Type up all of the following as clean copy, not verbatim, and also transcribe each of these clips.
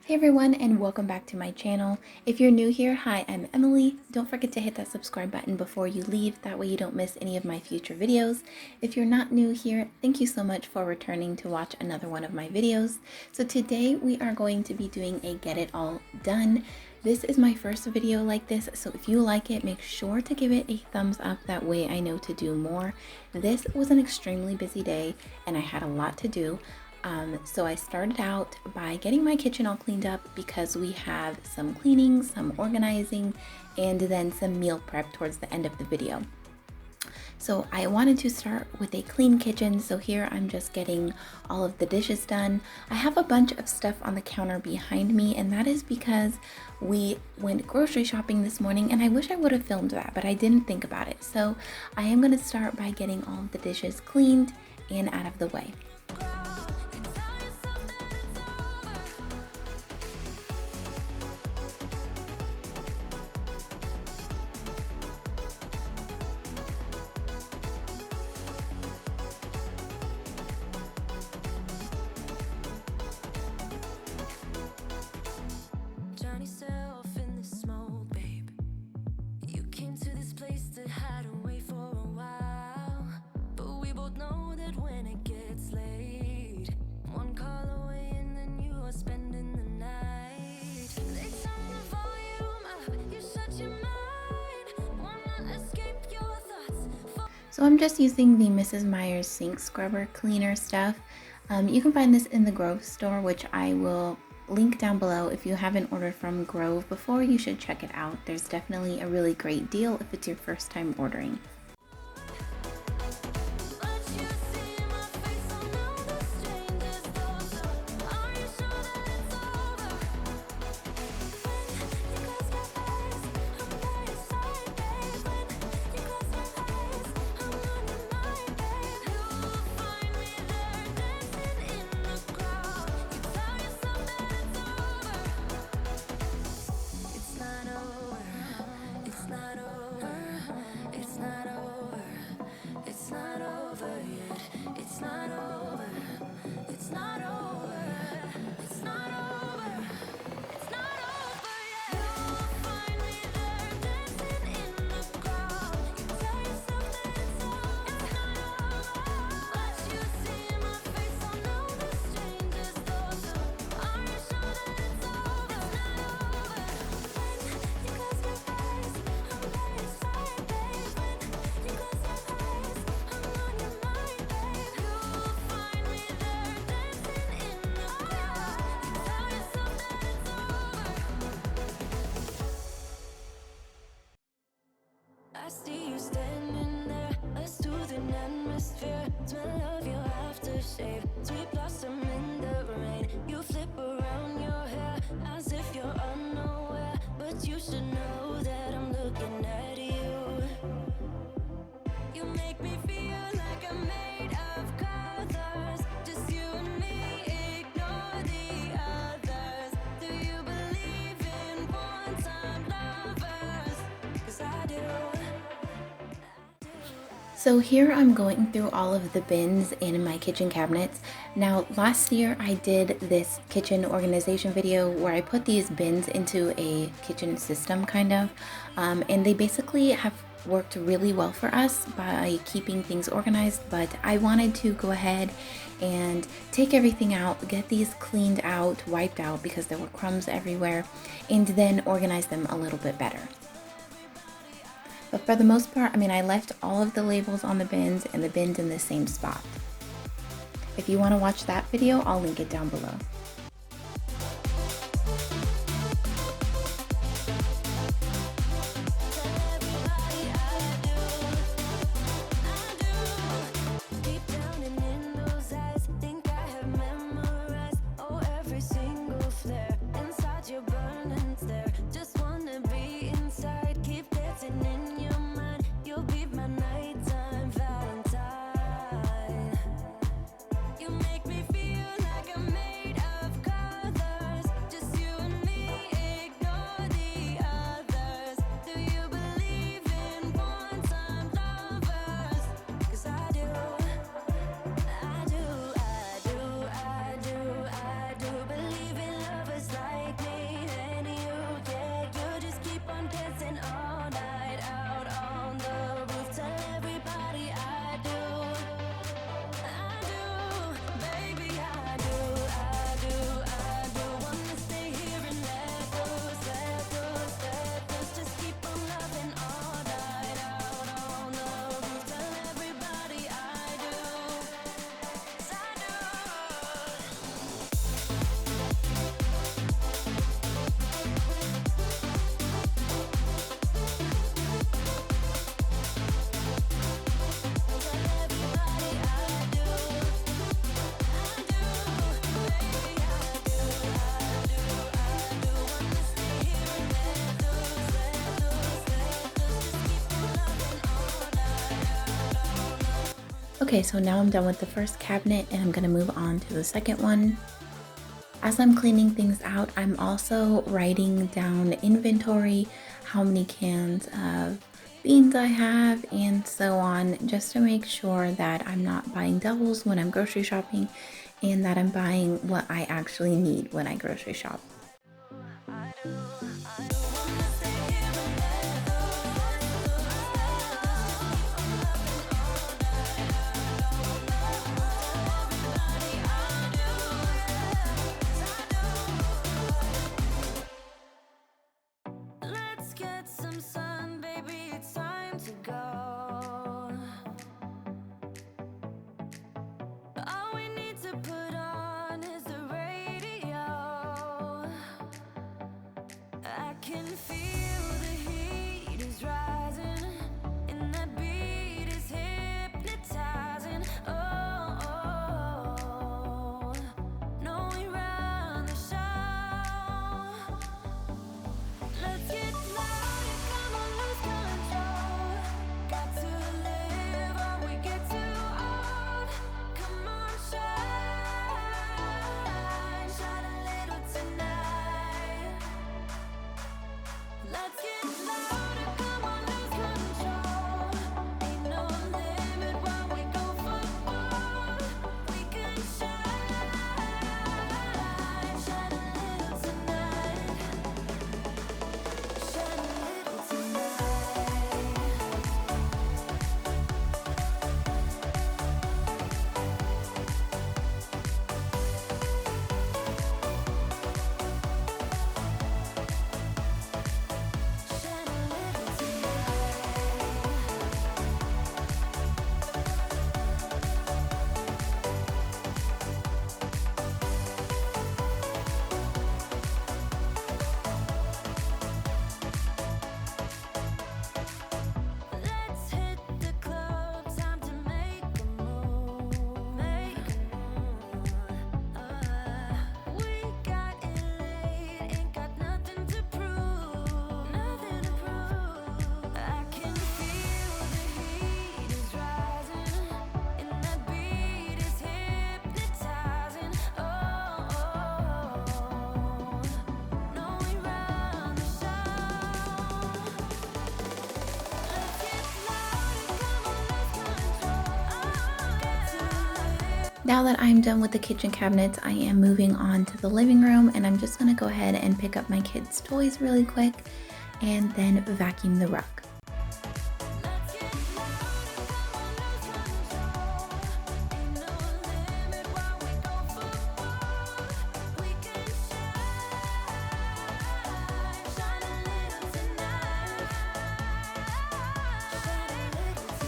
Hey everyone, and welcome back to my channel. If you're new here, hi, I'm Emily. Don't forget to hit that subscribe button before you leave, that way you don't miss any of my future videos. If you're not new here, thank you so much for returning to watch another one of my videos. So today we are going to be doing a get it all done. This is my first video like this, so if you like it, make sure to give it a thumbs up, that way I know to do more. This was an extremely busy day and I had a lot to do. So I started out by getting my kitchen all cleaned up because we have some cleaning, some organizing, and then some meal prep towards the end of the video. So I wanted to start with a clean kitchen, so here I'm just getting all of the dishes done. I have a bunch of stuff on the counter behind me, and that is because we went grocery shopping this morning, and I wish I would have filmed that, but I didn't think about it. So I am going to start by getting all of the dishes cleaned and out of the way. So I'm just using the Mrs. Meyer's sink scrubber cleaner stuff. You can find this in the Grove store, which I will link down below. If you haven't ordered from Grove before, you should check it out. There's definitely a really great deal if it's your first time ordering. I see you standing there, a soothing atmosphere. Smell of your aftershave, sweet blossom in the rain. You flip around your hair as if you're unaware, but you should know that I'm looking at you. You make me feel like I'm made of colors, just you and me, ignore the others. Do you believe in one-time lovers? 'Cause I do. So here I'm going through all of the bins in my kitchen cabinets. Now last year I did this kitchen organization video where I put these bins into a kitchen system kind of, and they basically have worked really well for us by keeping things organized, but I wanted to go ahead and take everything out, get these cleaned out, wiped out because there were crumbs everywhere, and then organize them a little bit better. But for the most part, I left all of the labels on the bins and the bins in the same spot. If you want to watch that video, I'll link it down below. You make me feel like I'm made of Okay, so now I'm done with the first cabinet and I'm gonna move on to the second one. As I'm cleaning things out, I'm also writing down inventory, how many cans of beans I have, and so on, just to make sure that I'm not buying doubles when I'm grocery shopping and that I'm buying what I actually need when I grocery shop. Let's get some sun, baby, it's time to go. All we need to put on is the radio. I can feel the heat is rising, and that beat is hypnotizing. Oh, oh, oh. No, we run the show. Let's get louder, come on, lose control. Got to live or we get too old. Come on, shine, shine a little tonight. Let's get louder, come on, lose control. Ain't no limit while we go for gold. We can shine, shine a little tonight. Shine a little tonight. Shine a little Let's hit the club, time to make a move, make a move. We got it late, ain't got nothing to prove, nothing to prove. I can feel the heat is rising, and that beat is hypnotizing. Oh, oh, oh. No, we run the show. Let's get louder, come on, lose control. Got to live. Now that I'm done with the kitchen cabinets, I am moving on to the living room and I'm just gonna go ahead and pick up my kids' toys really quick and then vacuum the rug. Let's get louder, come on, lose control. Ain't no limit while we go for gold. We can shine, shine a little tonight. Shine a little tonight.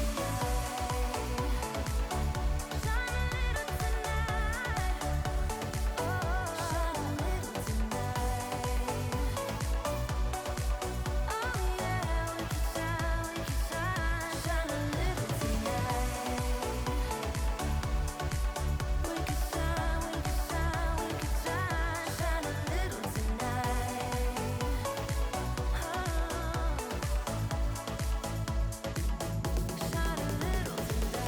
Shine a little tonight. Oh, shine a little tonight. Oh yeah, we can shine, shine a little tonight. We can shine, we can shine, we can shine a little tonight. Shine a little tonight.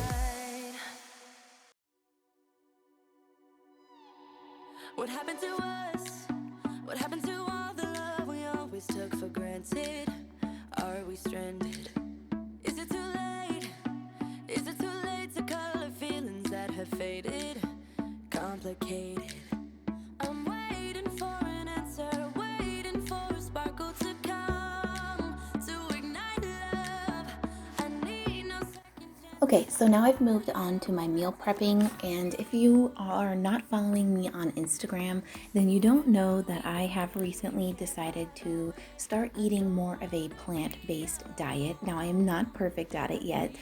What happened to us? What happened to all the love we always took for granted? Are we stranded? Is it too late? Is it too late to color feelings that have faded? Complicated. I'm waiting for an answer, waiting for a sparkle to come to ignite love. I need no second chance. Okay, so now I've moved on to my meal prepping, and if you are not following me on Instagram, then you don't know that I have recently decided to start eating more of a plant-based diet. Now, I am not perfect at it yet,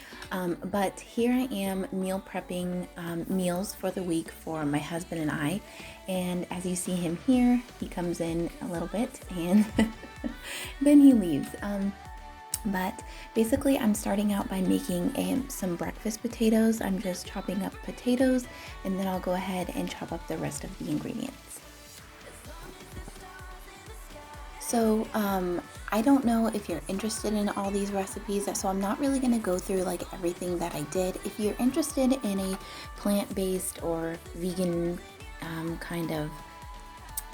but here I am meal prepping meals for the week for my husband and I. And as you see him here, he comes in a little bit and then he leaves. But basically, I'm starting out by making some breakfast potatoes. I'm just chopping up potatoes and then I'll go ahead and chop up the rest of the ingredients. I don't know if you're interested in all these recipes, so I'm not really gonna go through like everything that I did. If you're interested in a plant-based or vegan kind of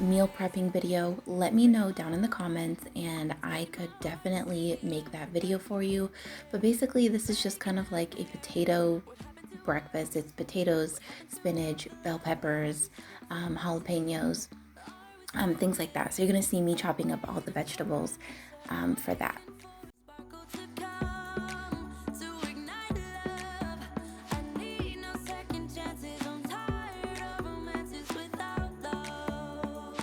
meal prepping video, let me know down in the comments and I could definitely make that video for you. But basically, this is just kind of like a potato breakfast. It's potatoes, spinach, bell peppers, jalapenos, things like that. So you're gonna see me chopping up all the vegetables for that. Sparkle to come to ignite love. I need no second chances. I'm tired of romances without love.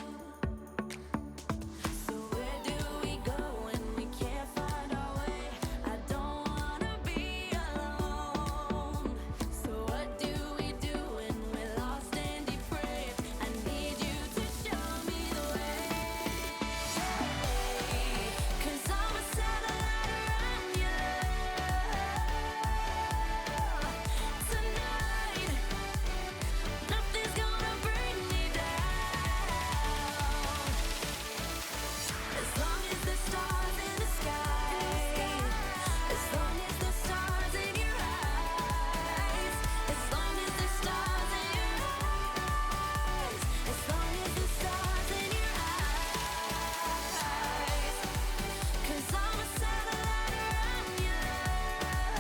So where do we go when we can't find our way? I don't wanna be alone. So what do we do when we're lost and depraved? I need you to show me the way. 'Cause I'm a satellite around your love. Tonight, nothing's gonna bring me down. As long as the stars in the sky, as long as the stars in your eyes, as long as the stars in your eyes, as long as the stars in your eyes. 'Cause I'm a satellite around your love.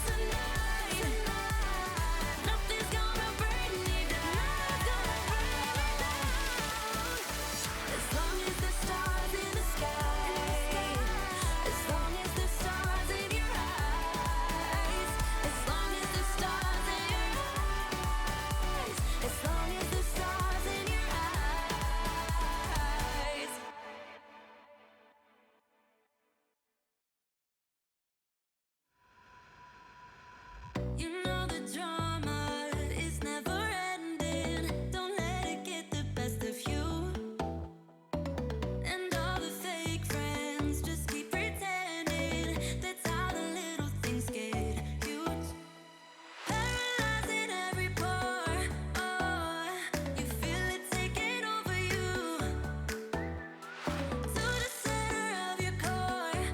Tonight, nothing's gonna bring me down. As long as the stars in the sky, as long as the stars in your eyes, as long as the stars in your eyes, as long as the stars in your eyes. You know the drama is never ending. Don't let it get the best of you. And all the fake friends just keep pretending. That's how the little things get huge. Paralyzing every pore. Oh, you feel it taking over you. To the center of your core.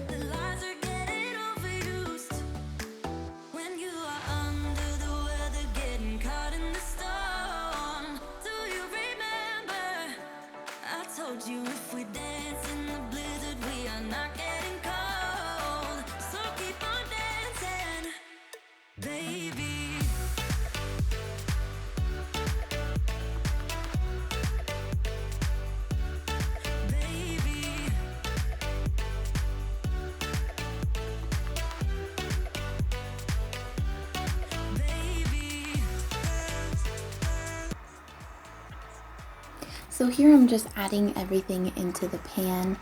The lies are getting overused. When you are under the weather, getting caught in the storm. Do you remember? I told you if we dance in the blizzard, we are not getting cold. So keep on dancing, baby. Baby. Baby. So here I'm just adding everything into the pan,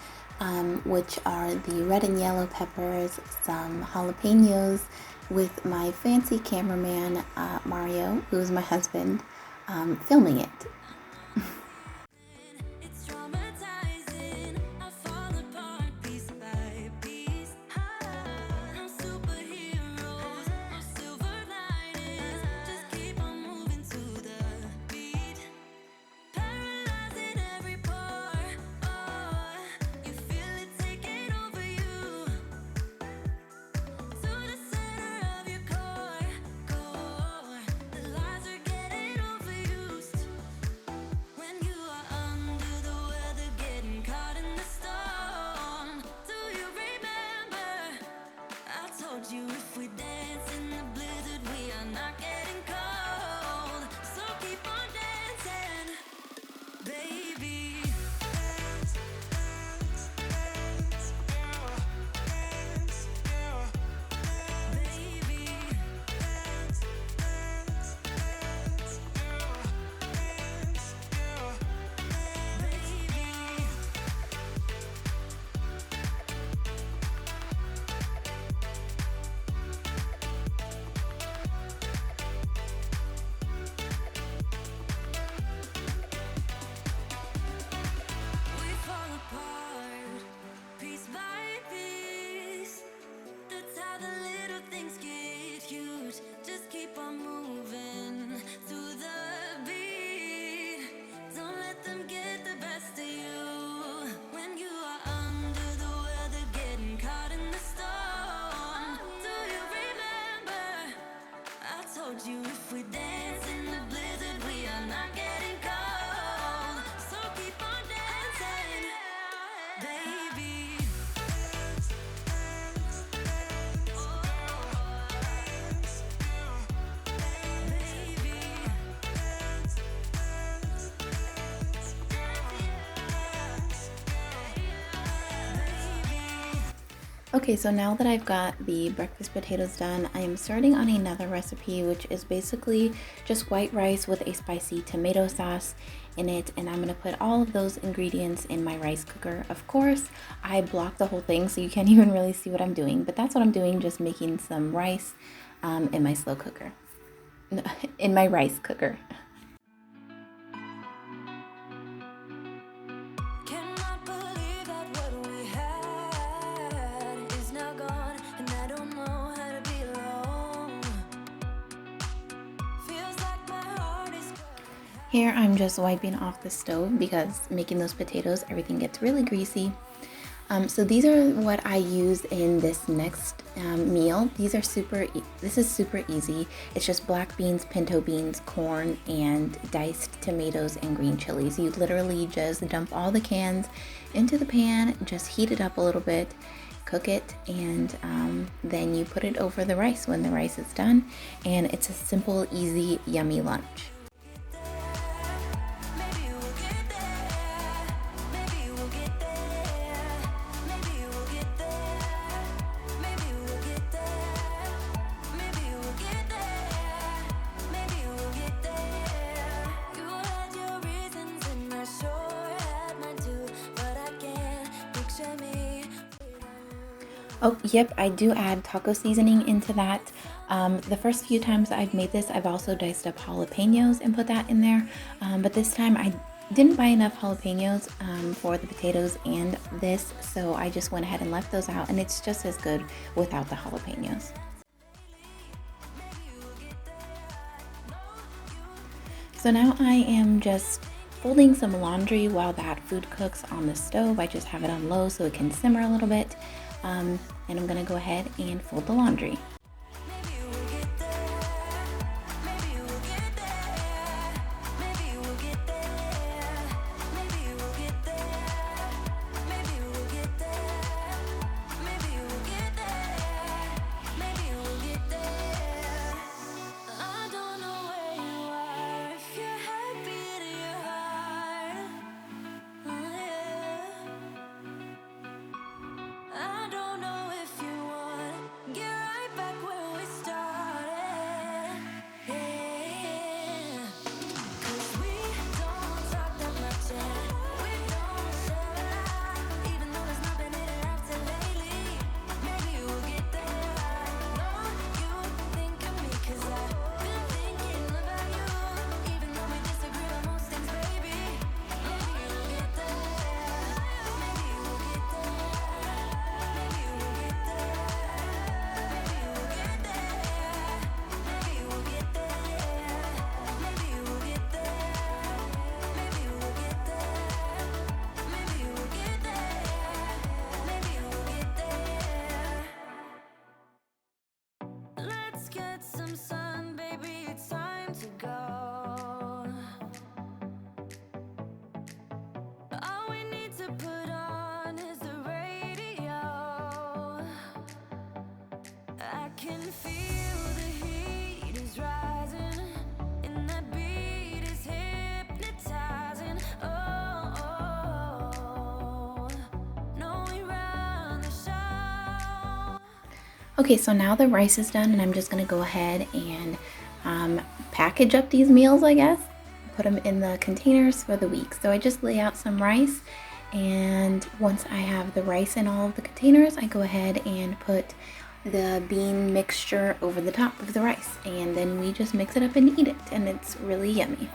which are the red and yellow peppers, some jalapenos, with my fancy cameraman, Mario, who is my husband, filming it. It's traumatizing. I fall apart piece by piece. No superheroes, no silver linings. Just keep on moving to the beat. Paralyzing every pore. Oh, you feel it taking over you. To the center of your core. The lies are getting overused. without you. If we dance in the blizzard, we are not getting cold. So keep on dancing, baby. Okay, so now that I've got the breakfast potatoes done, I am starting on another recipe, which is basically just white rice with a spicy tomato sauce in it, and I'm gonna put all of those ingredients in my rice cooker. Of course, I blocked the whole thing so you can't even really see what I'm doing, but that's what I'm doing, just making some rice in my slow cooker, in my rice cooker. Cannot believe that what we had is now gone, and I don't know how to be alone. Feels like my heart is Here I'm just wiping off the stove because making those potatoes, everything gets really greasy. So these are what I use in this next meal. This is super easy. It's just black beans, pinto beans, corn, and diced tomatoes and green chilies. You literally just dump all the cans into the pan, just heat it up a little bit, cook it, and then you put it over the rice when the rice is done. And it's a simple, easy, yummy lunch. Oh, yep, I do add taco seasoning into that. The first few times I've made this, I've also diced up jalapenos and put that in there. But this time I didn't buy enough jalapenos for the potatoes and this, so I just went ahead and left those out, and it's just as good without the jalapenos. So now I am just folding some laundry while that food cooks on the stove. I just have it on low so it can simmer a little bit. And I'm gonna go ahead and fold the laundry. Okay, so now the rice is done, and I'm just gonna go ahead and package up these meals, I guess. Put them in the containers for the week. So I just lay out some rice, and once I have the rice in all of the containers, I go ahead and put the bean mixture over the top of the rice, and then we just mix it up and eat it, and it's really yummy.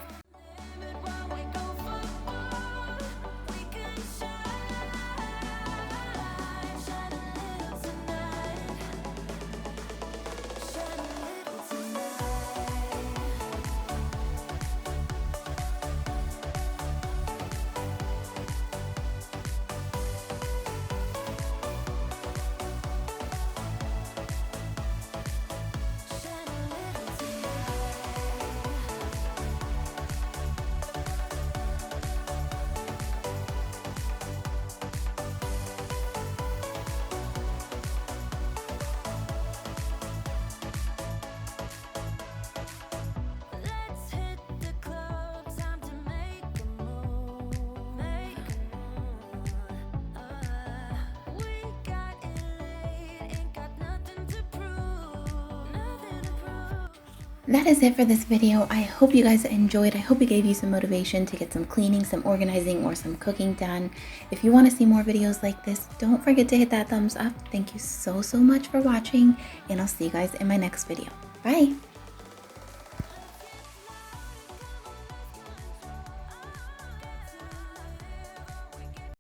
That is it for this video. I hope you guys enjoyed. I hope it gave you some motivation to get some cleaning, some organizing, or some cooking done. If you want to see more videos like this, don't forget to hit that thumbs up. Thank you so much for watching, and I'll see you guys in my next video. Bye!